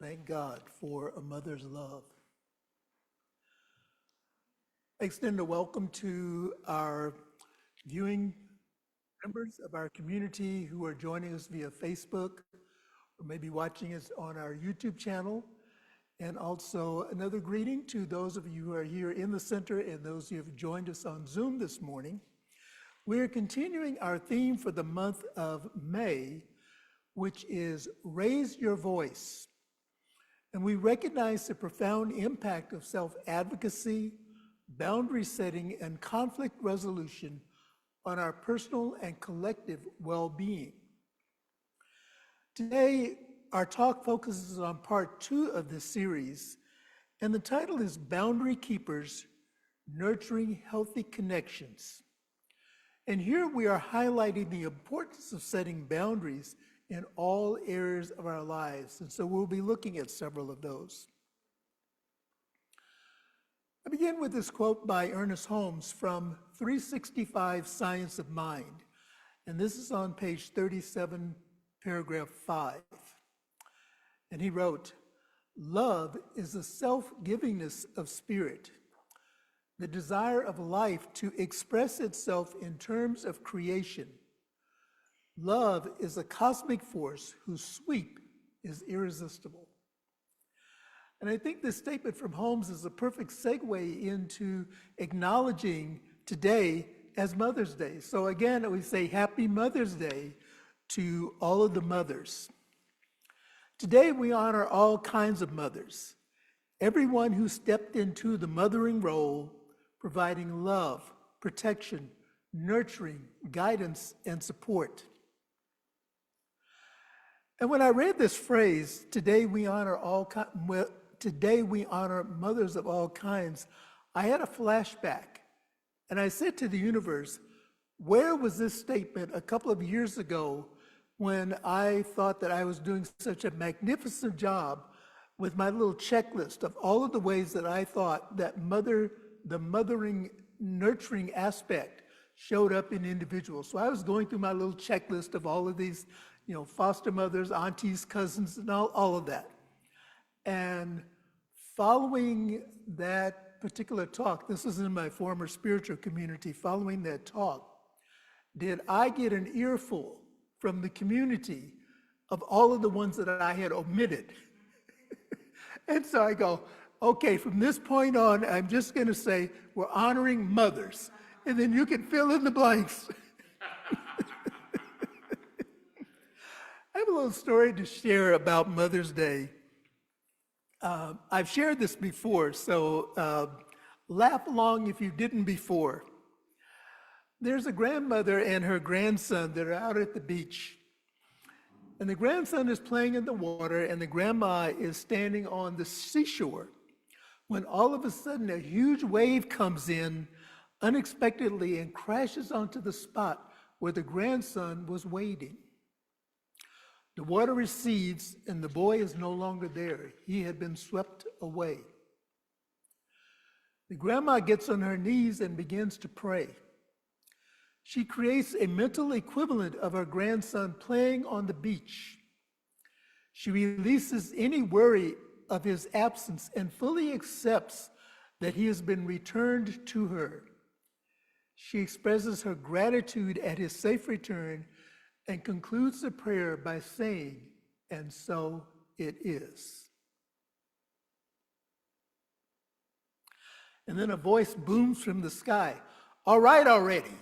Thank God for a mother's love. I extend a welcome to our viewing members of our community who are joining us via Facebook or maybe watching us on our YouTube channel. And also another greeting to those of you who are here in the center and those who have joined us on Zoom this morning. We're continuing our theme for the month of May, which is Raise Your Voice. And we recognize the profound impact of self-advocacy, boundary setting, and conflict resolution on our personal and collective well-being. Today, our talk focuses on part 2 of this series, and the title is Boundary Keepers, Nurturing Healthy Connections. And here we are highlighting the importance of setting boundaries in all areas of our lives. And so we'll be looking at several of those. I begin with this quote by Ernest Holmes from 365 Science of Mind. And this is on page 37, paragraph 5. And he wrote, "Love is the self-givingness of spirit, the desire of life to express itself in terms of creation. Love is a cosmic force whose sweep is irresistible." And I think this statement from Holmes is a perfect segue into acknowledging today as Mother's Day. So again, we say Happy Mother's Day to all of the mothers. Today we honor all kinds of mothers, everyone who stepped into the mothering role, providing love, protection, nurturing, guidance, and support. And when I read this phrase, today we honor mothers of all kinds, I had a flashback. And I said to the universe, where was this statement a couple of years ago when I thought that I was doing such a magnificent job with my little checklist of all of the ways that I thought that the mothering, nurturing aspect showed up in individuals. So I was going through my little checklist of all of these, foster mothers, aunties, cousins, and all of that. And following that particular talk, this was in my former spiritual community, following that talk, did I get an earful from the community of all of the ones that I had omitted. And so I go, okay, from this point on, I'm just going to say we're honoring mothers, and then you can fill in the blanks. I have a little story to share about Mother's Day. I've shared this before, so laugh along if you didn't before. There's a grandmother and her grandson that are out at the beach. And the grandson is playing in the water, and the grandma is standing on the seashore, when all of a sudden a huge wave comes in unexpectedly and crashes onto the spot where the grandson was wading. The water recedes, and the boy is no longer there. He had been swept away. The grandma gets on her knees and begins to pray. She creates a mental equivalent of her grandson playing on the beach. She releases any worry of his absence and fully accepts that he has been returned to her. She expresses her gratitude at his safe return and concludes the prayer by saying, "And so it is." And then a voice booms from the sky, "All right already."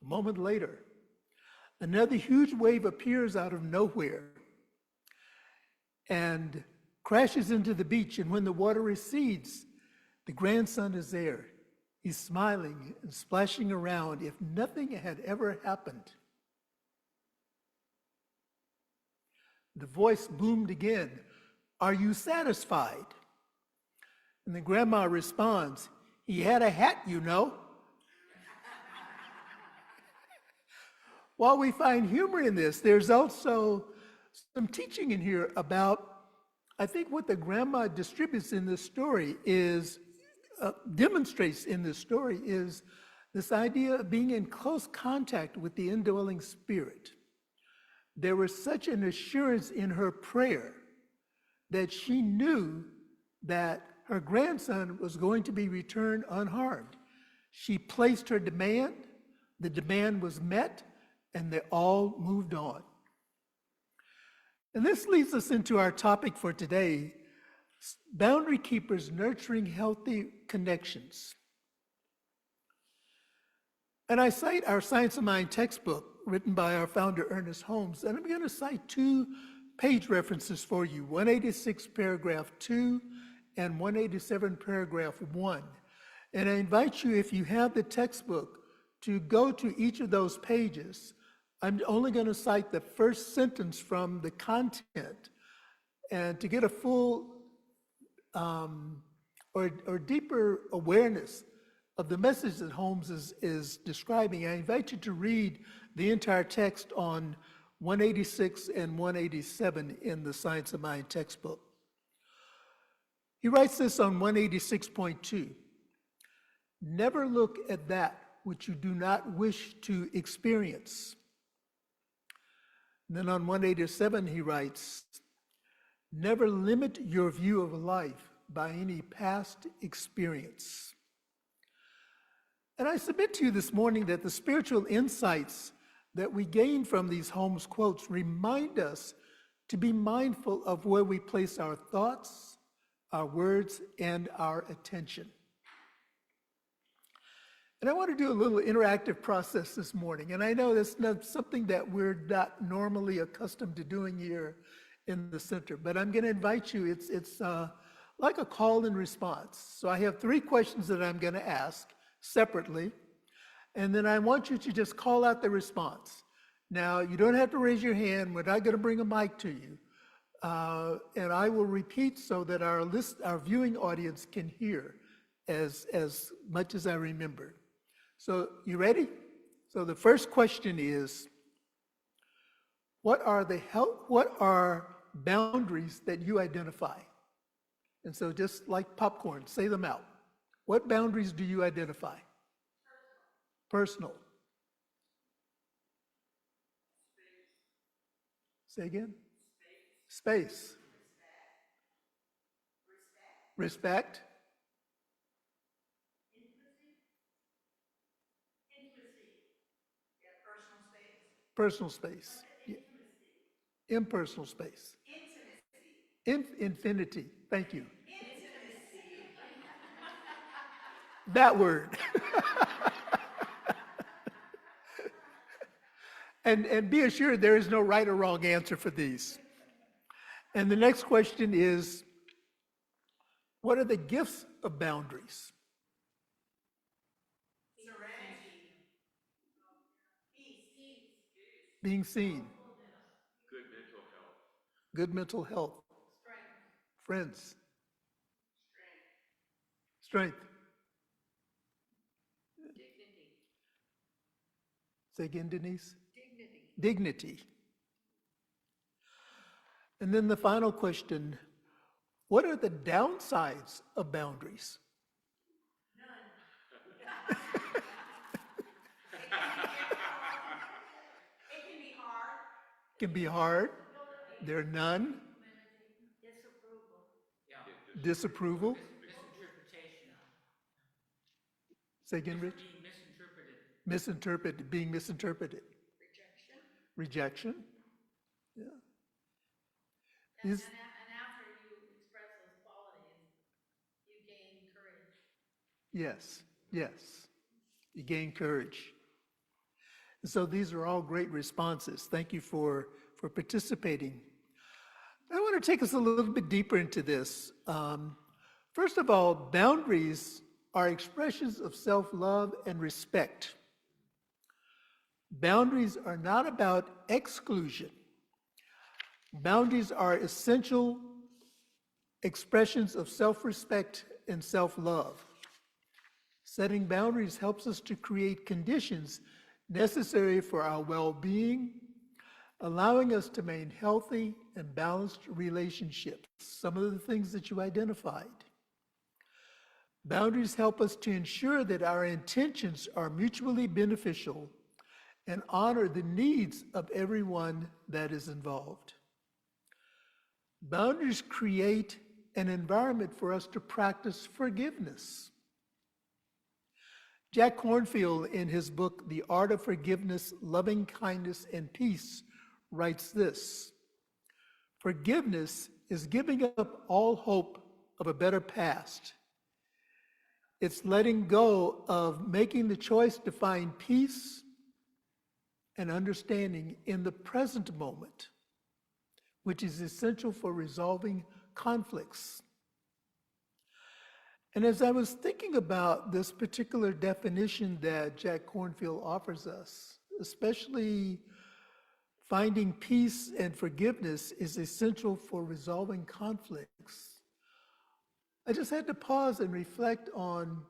A moment later, another huge wave appears out of nowhere and crashes into the beach. And when the water recedes, the grandson is there. He's smiling and splashing around if nothing had ever happened. The voice boomed again, "Are you satisfied?" And the grandma responds, "He had a hat, you know." While we find humor in this, there's also some teaching in here about, I think what the grandma demonstrates in this story is this idea of being in close contact with the indwelling spirit. there was such an assurance in her prayer that she knew that her grandson was going to be returned unharmed. She placed her demand, the demand was met, and they all moved on. And this leads us into our topic for today, boundary keepers nurturing healthy connections. And I cite our Science of Mind textbook written by our founder, Ernest Holmes, and I'm going to cite 2 page references for you, 186 paragraph 2 and 187 paragraph 1. And I invite you, if you have the textbook, to go to each of those pages. I'm only going to cite the first sentence from the content, and to get a full or deeper awareness of the message that Holmes is describing, I invite you to read the entire text on 186 and 187 in the Science of Mind textbook. He writes this on 186.2. Never look at that which you do not wish to experience. And then on 187 he writes, never limit your view of life by any past experience. And I submit to you this morning that the spiritual insights that we gain from these Holmes quotes remind us to be mindful of where we place our thoughts, our words, and our attention. And I want to do a little interactive process this morning. And I know that's not something that we're not normally accustomed to doing here in the center, but I'm going to invite you. It's like a call and response. So I have 3 questions that I'm going to ask separately, and then I want you to just call out the response. Now, you don't have to raise your hand. We're not going to bring a mic to you. And I will repeat so that our viewing audience can hear as much as I remember. So you ready? So the first question is, what are boundaries that you identify? And so just like popcorn, say them out. What boundaries do you identify? Personal. Say again? Space. Respect. Personal space. Yeah. Impersonal space. Infinity. Thank you. That word. And be assured there is no right or wrong answer for these. And the next question is, what are the gifts of boundaries? Being seen. Good mental health. Friends. Strength. Say again, Denise. Dignity. And then the final question, what are the downsides of boundaries? None. It can be hard. Can be hard. There are none. Disapproval. Misinterpretation. Say again, Rich. Being misinterpreted. Rejection. Yeah. And after you express those qualities, you gain courage. Yes. You gain courage. And so these are all great responses. Thank you for participating. I want to take us a little bit deeper into this. First of all, boundaries are expressions of self-love and respect. Boundaries are not about exclusion. Boundaries are essential expressions of self-respect and self-love. Setting boundaries helps us to create conditions necessary for our well-being, allowing us to maintain healthy and balanced relationships. Some of the things that you identified. Boundaries help us to ensure that our intentions are mutually beneficial and honor the needs of everyone that is involved. Boundaries create an environment for us to practice forgiveness. Jack Kornfield, in his book, The Art of Forgiveness, Loving Kindness, and Peace, writes this: forgiveness is giving up all hope of a better past. It's letting go of making the choice to find peace and understanding in the present moment, which is essential for resolving conflicts. And as I was thinking about this particular definition that Jack Kornfield offers us, especially finding peace and forgiveness is essential for resolving conflicts, I just had to pause and reflect on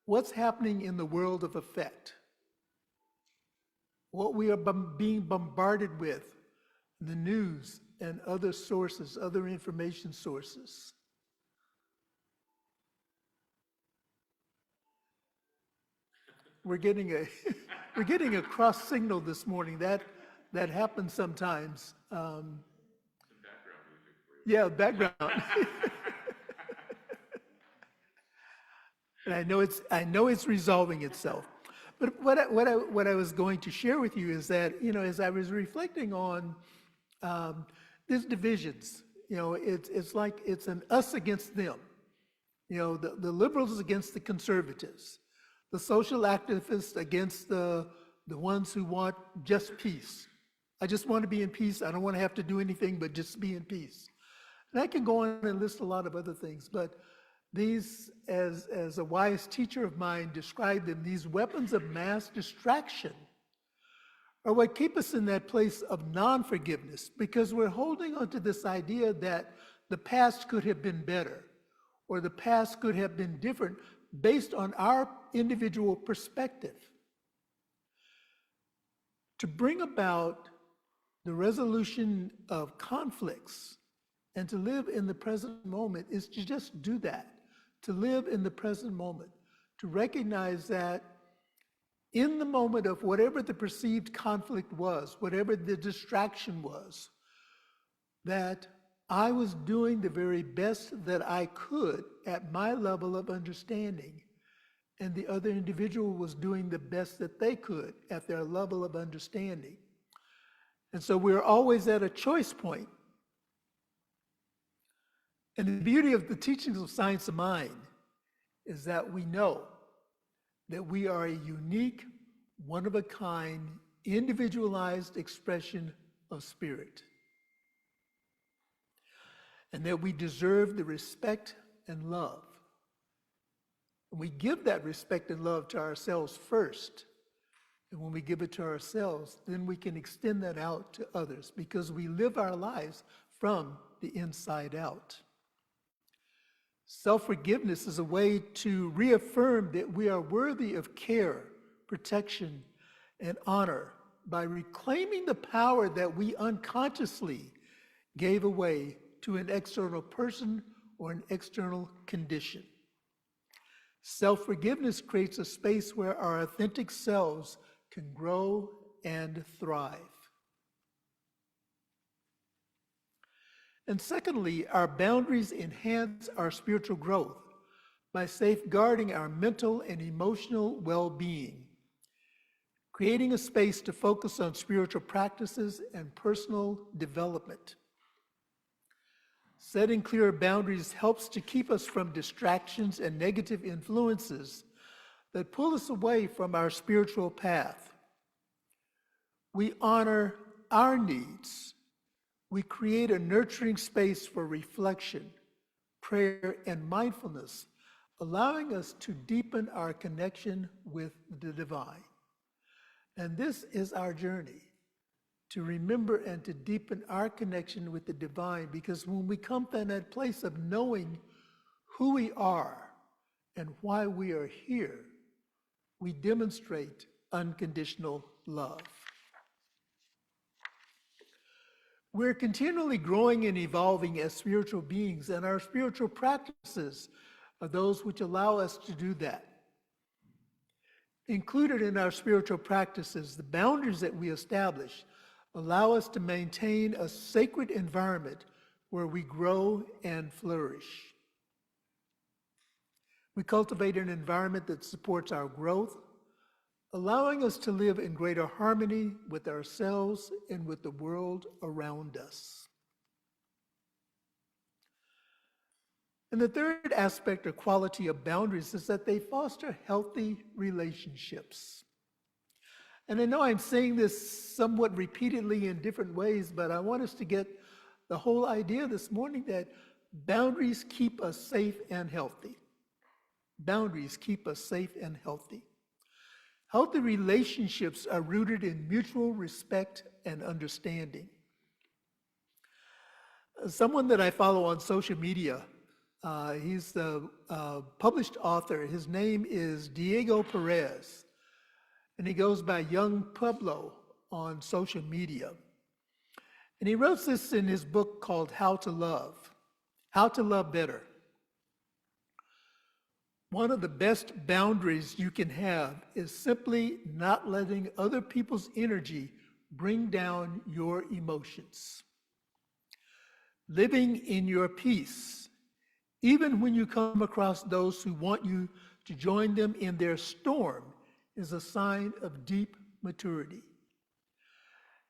what's happening in the world of effect, what we are being bombarded with, the news and other sources, other information sources. We're getting a cross signal this morning. That happens sometimes. Some background music for you. Yeah, background. And I know it's resolving itself. But what I was going to share with you is that, as I was reflecting on these divisions, it's like it's an us against them. The liberals against the conservatives, the social activists against the ones who want just peace. I just want to be in peace. I don't want to have to do anything but just be in peace. And I can go on and list a lot of other things, but these, as a wise teacher of mine described them, these weapons of mass distraction are what keep us in that place of non-forgiveness, because we're holding on to this idea that the past could have been better, or the past could have been different based on our individual perspective. To bring about the resolution of conflicts and to live in the present moment is to just do that, to live in the present moment, to recognize that in the moment of whatever the perceived conflict was, whatever the distraction was, that I was doing the very best that I could at my level of understanding, and the other individual was doing the best that they could at their level of understanding. And so we're always at a choice point. And the beauty of the teachings of Science of Mind is that we know that we are a unique, one-of-a-kind, individualized expression of spirit, and that we deserve the respect and love. And we give that respect and love to ourselves first, and when we give it to ourselves, then we can extend that out to others, because we live our lives from the inside out. Self-forgiveness is a way to reaffirm that we are worthy of care, protection, and honor by reclaiming the power that we unconsciously gave away to an external person or an external condition. Self-forgiveness creates a space where our authentic selves can grow and thrive. And secondly, our boundaries enhance our spiritual growth by safeguarding our mental and emotional well-being, creating a space to focus on spiritual practices and personal development. Setting clear boundaries helps to keep us from distractions and negative influences that pull us away from our spiritual path. We honor our needs. We create a nurturing space for reflection, prayer, and mindfulness, allowing us to deepen our connection with the divine. And this is our journey, to remember and to deepen our connection with the divine, because when we come to that place of knowing who we are and why we are here, we demonstrate unconditional love. We're continually growing and evolving as spiritual beings, and our spiritual practices are those which allow us to do that. included in our spiritual practices, the boundaries that we establish allow us to maintain a sacred environment where we grow and flourish. We cultivate an environment that supports our growth, allowing us to live in greater harmony with ourselves and with the world around us. And the third aspect or quality of boundaries is that they foster healthy relationships. And I know I'm saying this somewhat repeatedly in different ways, but I want us to get the whole idea this morning that boundaries keep us safe and healthy. Boundaries keep us safe and healthy. Healthy relationships are rooted in mutual respect and understanding. Someone that I follow on social media, he's the published author. His name is Diego Perez, and he goes by Young Pueblo on social media. And he wrote this in his book called How to Love Better. One of the best boundaries you can have is simply not letting other people's energy bring down your emotions. Living in your peace, even when you come across those who want you to join them in their storm, is a sign of deep maturity.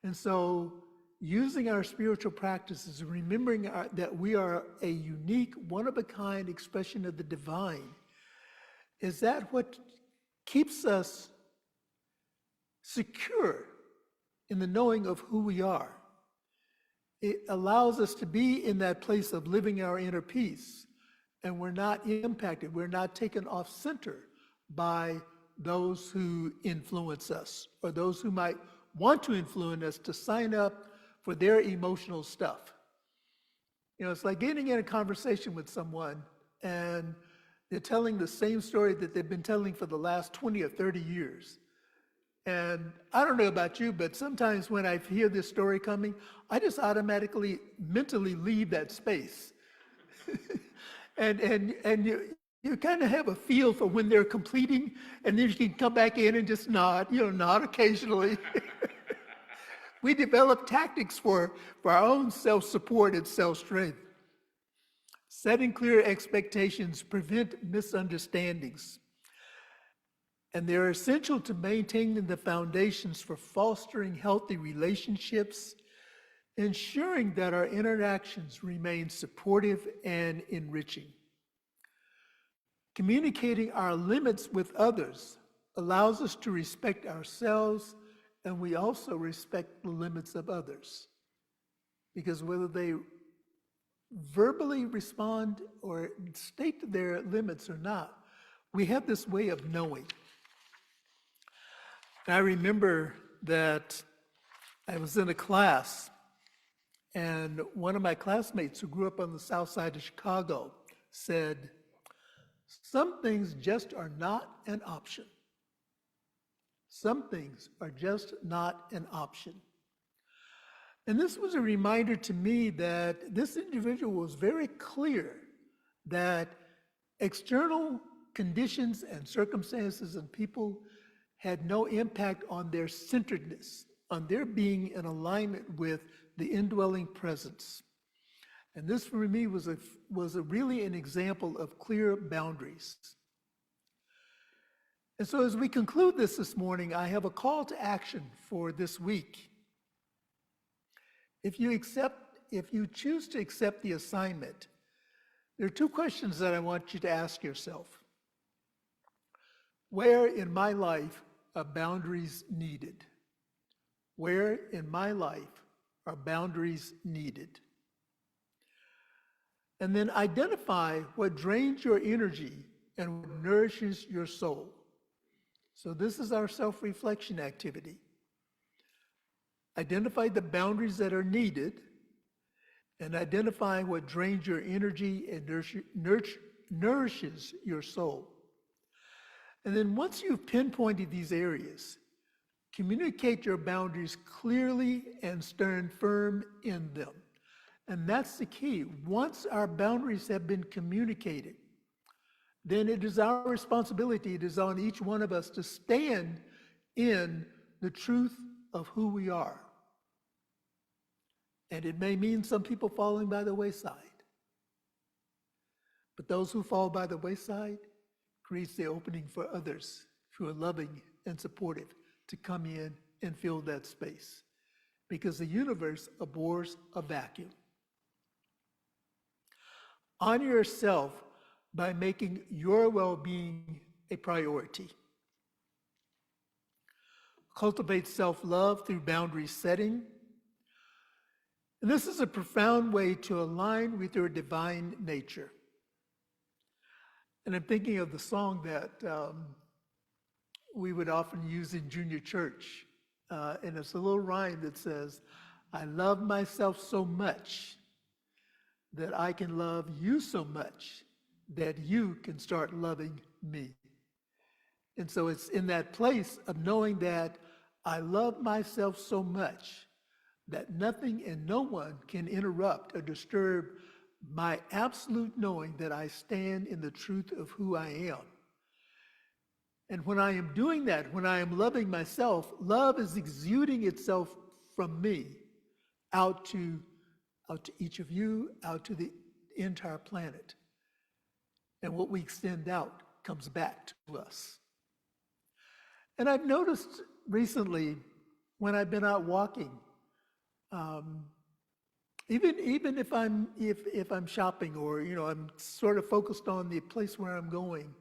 And so, using our spiritual practices, remembering that we are a unique, one-of-a-kind expression of the divine, is that what keeps us secure in the knowing of who we are. It allows us to be in that place of living our inner peace, and we're not impacted, we're not taken off center by those who influence us, or those who might want to influence us to sign up for their emotional stuff. You know, it's like getting in a conversation with someone and they're telling the same story that they've been telling for the last 20 or 30 years. And I don't know about you, but sometimes when I hear this story coming, I just automatically mentally leave that space. and you kind of have a feel for when they're completing, and then you can come back in and just nod occasionally. We develop tactics for our own self-support and self-strength. Setting clear expectations prevent misunderstandings, and they're essential to maintaining the foundations for fostering healthy relationships, ensuring that our interactions remain supportive and enriching. Communicating our limits with others allows us to respect ourselves, and we also respect the limits of others. Because whether they verbally respond or state their limits or not, we have this way of knowing. And I remember that I was in a class, and one of my classmates who grew up on the south side of Chicago said, "Some things just are not an option. Some things are just not an option." And this was a reminder to me that this individual was very clear that external conditions and circumstances and people had no impact on their centeredness, on their being in alignment with the indwelling presence. And this for me was really an example of clear boundaries. And so as we conclude this morning, I have a call to action for this week. If you choose to accept the assignment, there are two questions that I want you to ask yourself. Where in my life are boundaries needed? Where in my life are boundaries needed? And then identify what drains your energy and what nourishes your soul. So this is our self-reflection activity. Identify the boundaries that are needed, and identify what drains your energy and nourishes your soul. And then once you've pinpointed these areas, communicate your boundaries clearly and stand firm in them. And that's the key. Once our boundaries have been communicated, then it is our responsibility, it is on each one of us to stand in the truth of who we are. And it may mean some people falling by the wayside. But those who fall by the wayside creates the opening for others who are loving and supportive to come in and fill that space. Because the universe abhors a vacuum. Honor yourself by making your well-being a priority. Cultivate self-love through boundary setting. And this is a profound way to align with your divine nature. And I'm thinking of the song that we would often use in junior church. And it's a little rhyme that says, I love myself so much that I can love you so much that you can start loving me. And so it's in that place of knowing that I love myself so much that nothing and no one can interrupt or disturb my absolute knowing that I stand in the truth of who I am. And when I am doing that, when I am loving myself, love is exuding itself from me out to each of you, out to the entire planet. And what we extend out comes back to us. And I've noticed recently when I've been out walking, even if I'm shopping or I'm sort of focused on the place where I'm going,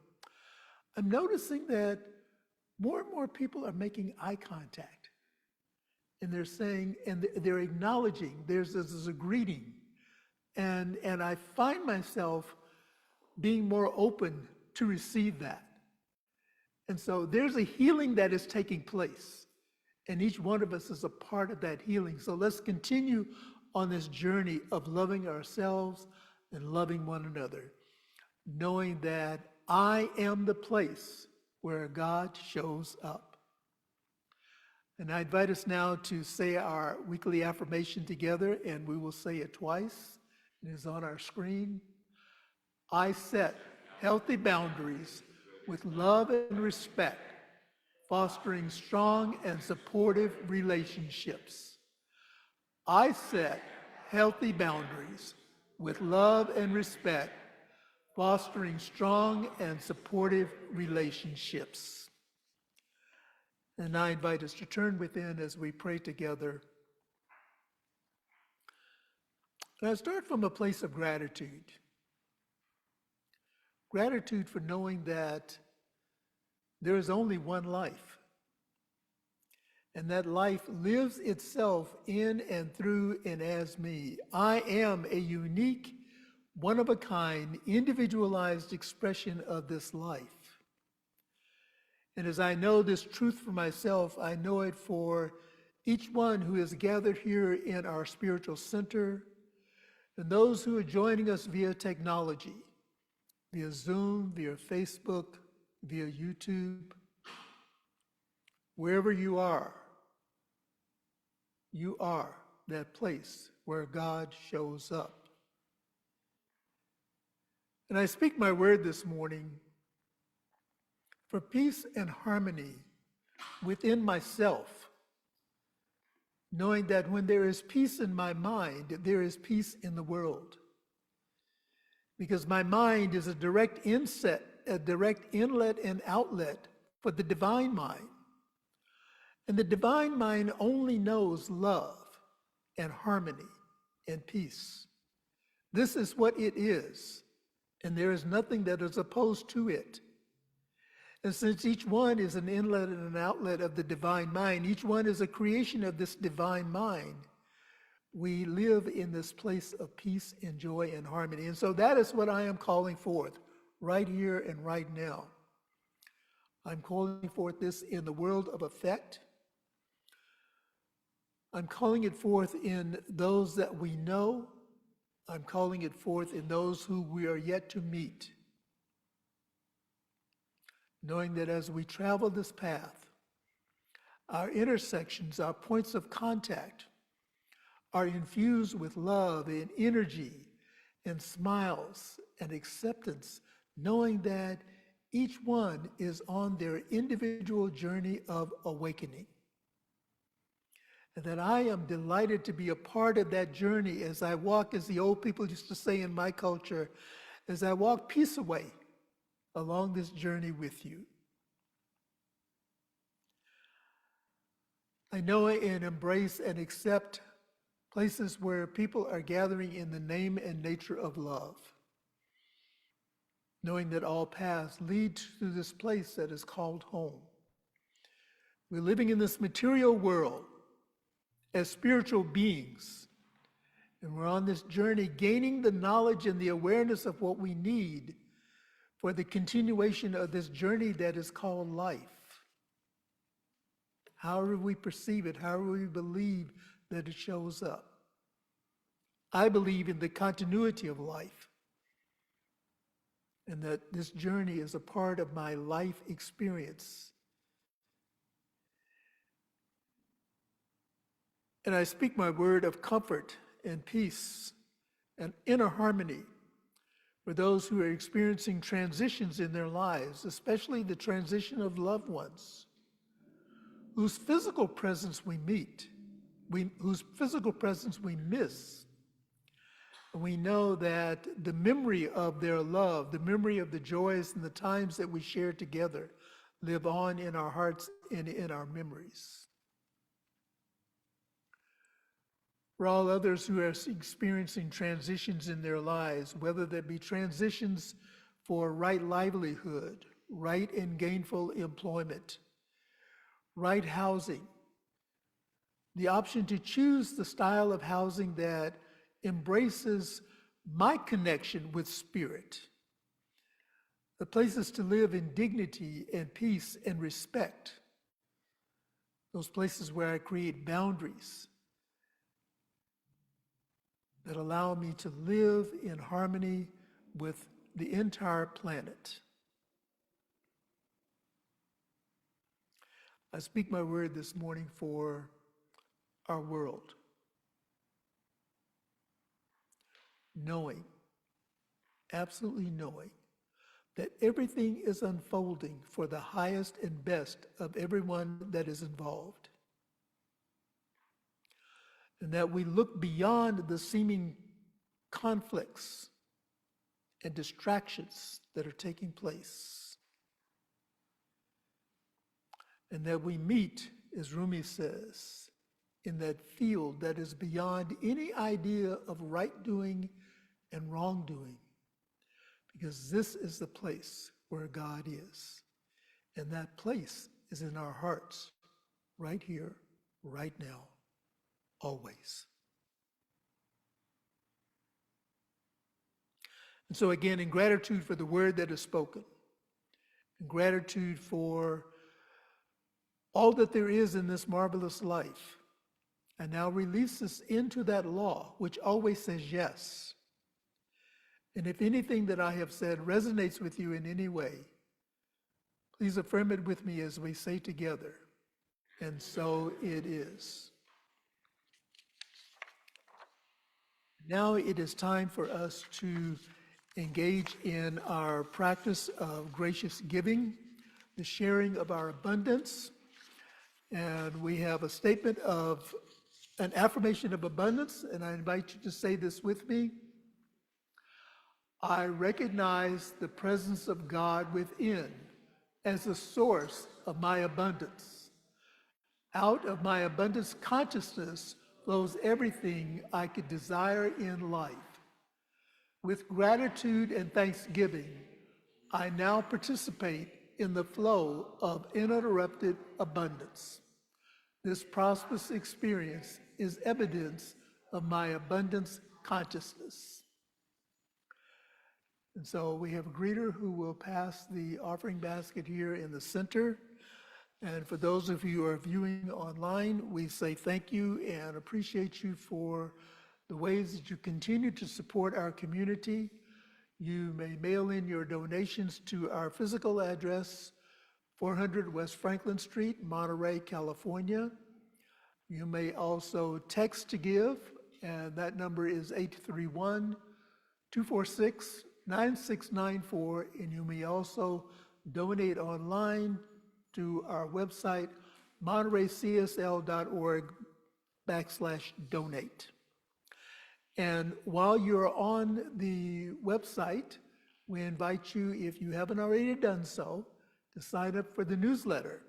I'm noticing that more and more people are making eye contact, and they're saying, and they're acknowledging. There's a greeting, and I find myself being more open to receive that. And so there's a healing that is taking place, and each one of us is a part of that healing. So let's continue on this journey of loving ourselves and loving one another, knowing that I am the place where God shows up. And I invite us now to say our weekly affirmation together, and we will say it twice. It is on our screen. I set healthy boundaries with love and respect, fostering strong and supportive relationships. I set healthy boundaries with love and respect, fostering strong and supportive relationships. And I invite us to turn within as we pray together. And I start from a place of gratitude. Gratitude for knowing that there is only one life. And that life lives itself in and through and as me. I am a unique, one-of-a-kind, individualized expression of this life. And as I know this truth for myself, I know it for each one who is gathered here in our spiritual center, and those who are joining us via technology, via Zoom, via Facebook, via YouTube. Wherever you are that place where God shows up. And I speak my word this morning for peace and harmony within myself, knowing that when there is peace in my mind, there is peace in the world. Because my mind is a direct inlet and outlet for the divine mind. And the divine mind only knows love and harmony and peace. This is what it is, and there is nothing that is opposed to it. And since each one is an inlet and an outlet of the divine mind, each one is a creation of this divine mind, we live in this place of peace and joy and harmony. And so that is what I am calling forth right here and right now. I'm calling forth this in the world of effect. I'm calling it forth in those that we know. I'm calling it forth in those who we are yet to meet. Knowing that as we travel this path, our intersections, our points of contact, are infused with love and energy and smiles and acceptance knowing that each one is on their individual journey of awakening. And that I am delighted to be a part of that journey as I walk, as the old people used to say in my culture, as I walk peace away along this journey with you. I know and embrace and accept places where people are gathering in the name and nature of love, knowing that all paths lead to this place that is called home. We're living in this material world as spiritual beings, and we're on this journey gaining the knowledge and the awareness of what we need for the continuation of this journey that is called life. However we perceive it, however we believe that it shows up. I believe in the continuity of life, and that this journey is a part of my life experience. And I speak my word of comfort and peace and inner harmony for those who are experiencing transitions in their lives, especially the transition of loved ones, whose physical presence we meet, whose physical presence we miss. We know that the memory of their love, the memory of the joys and the times that we shared together live on in our hearts and in our memories. For all others who are experiencing transitions in their lives, whether that be transitions for right livelihood, right and gainful employment, right housing, the option to choose the style of housing that embraces my connection with spirit, the places to live in dignity and peace and respect, those places where I create boundaries that allow me to live in harmony with the entire planet. I speak my word this morning for our world, knowing, absolutely knowing, that everything is unfolding for the highest and best of everyone that is involved. And that we look beyond the seeming conflicts and distractions that are taking place. And that we meet, as Rumi says, in that field that is beyond any idea of right doing and wrongdoing, because this is the place where God is. And that place is in our hearts, right here, right now, always. And so again, in gratitude for the word that is spoken, in gratitude for all that there is in this marvelous life, I now release this into that law, which always says yes. And if anything that I have said resonates with you in any way, please affirm it with me as we say together, and so it is. Now it is time for us to engage in our practice of gracious giving, the sharing of our abundance. And we have a statement of an affirmation of abundance, and I invite you to say this with me. I recognize the presence of God within as the source of my abundance. Out of my abundance consciousness flows everything I could desire in life. With gratitude and thanksgiving, I now participate in the flow of uninterrupted abundance. This prosperous experience is evidence of my abundance consciousness. And so we have a greeter who will pass the offering basket here in the center. And for those of you who are viewing online, we say thank you and appreciate you for the ways that you continue to support our community. You may mail in your donations to our physical address, 400 West Franklin Street, Monterey, California. You may also text to give, and that number is 831-246 9694, and you may also donate online to our website, montereycsl.org/donate. And while you're on the website, we invite you, if you haven't already done so, to sign up for the newsletter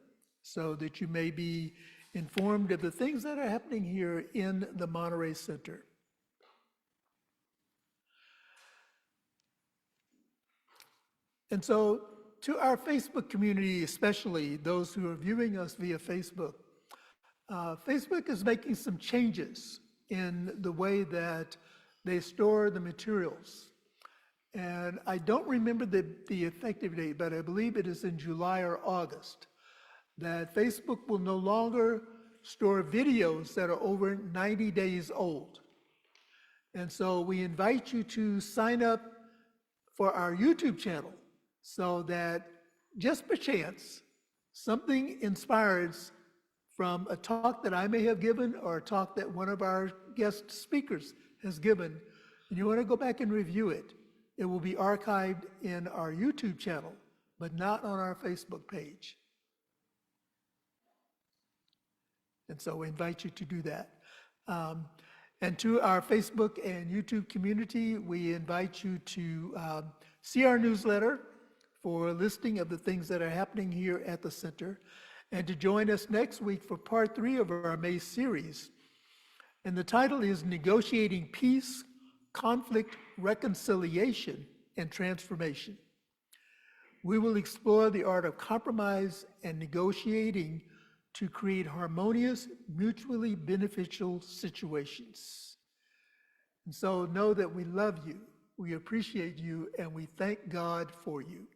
so that you may be informed of the things that are happening here in the Monterey Center. And so to our Facebook community, especially those who are viewing us via Facebook, Facebook is making some changes in the way that they store the materials. And I don't remember the effective date, but I believe it is in July or August, that Facebook will no longer store videos that are over 90 days old. And so we invite you to sign up for our YouTube channel so that just perchance something inspires from a talk that I may have given or a talk that one of our guest speakers has given, and you want to go back and review it. It will be archived in our YouTube channel, but not on our Facebook page. And so we invite you to do that. And to our Facebook and YouTube community, we invite you to see our newsletter for a listing of the things that are happening here at the center, and to join us next week for part 3 of our May series. And the title is Negotiating Peace, Conflict, Reconciliation, and Transformation. We will explore the art of compromise and negotiating to create harmonious, mutually beneficial situations. And so know that we love you, we appreciate you, and we thank God for you.